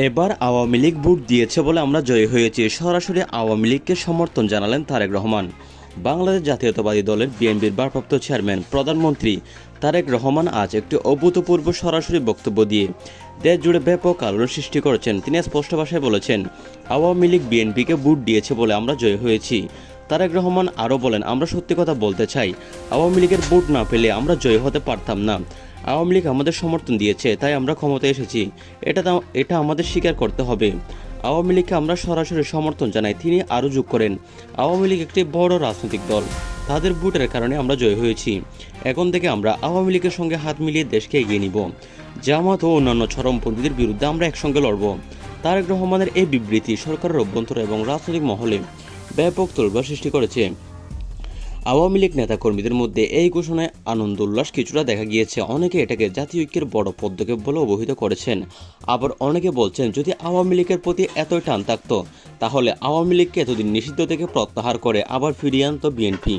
এবার আওয়ামী লীগ ভোট দিয়েছে বলে আমরা জয়ী হয়েছি, সরাসরি আওয়ামী লীগকে সমর্থন জানালেন তারেক রহমান। বাংলাদেশ জাতীয়তাবাদী দলের বিএনপির ভারপ্রাপ্ত চেয়ারম্যান প্রধানমন্ত্রী তারেক রহমান আজ একটি অভূতপূর্ব সরাসরি বক্তব্য দিয়ে দেশ জুড়ে ব্যাপক আলোড়ন সৃষ্টি করেছেন। তিনি স্পষ্ট ভাষায় বলেছেন, আওয়ামী লীগ বিএনপিকে ভোট দিয়েছে বলে আমরা জয়ী হয়েছি। তারেক রহমান আরও বলেন, আমরা সত্যি কথা বলতে চাই, আওয়ামী লীগের ভোট না পেলে আমরা জয়ী হতে পারতাম না। আওয়ামী লীগ আমাদের সমর্থন দিয়েছে, তাই আমরা ক্ষমতায় এসেছি। এটা আমাদের স্বীকার করতে হবে। আওয়ামী লীগকে আমরা সরাসরি সমর্থন জানাই। তিনি আরও যোগ করেন, আওয়ামী লীগ একটি বড় রাজনৈতিক দল, তাদের ভোটের কারণে আমরা জয় হয়েছি। এখন থেকে আমরা আওয়ামী লীগের সঙ্গে হাত মিলিয়ে দেশকে এগিয়ে নিব। জামাত ও অন্যান্য চরমপন্থীদের বিরুদ্ধে আমরা একসঙ্গে লড়ব। তারেক রহমানের এই বিবৃতি সরকারের অভ্যন্তরে এবং রাজনৈতিক মহলে ব্যাপক তোলপাড় সৃষ্টি করেছে। আওয়ামী লীগ নেতাকর্মীদের মধ্যে এই ঘোষণায় আনন্দ উল্লাস কিছুটা দেখা গিয়েছে। অনেকে এটাকে জাতীয় ঐক্যের বড় পদক্ষেপ বলে অভিহিত করেছেন। আবার অনেকে বলছেন, যদি আওয়ামী লীগের প্রতি এতই টান থাকতো তাহলে আওয়ামী লীগকে এতদিন নিষিদ্ধ থেকে প্রত্যাহার করে আবার ফিরিয়ে আনত বিএনপি।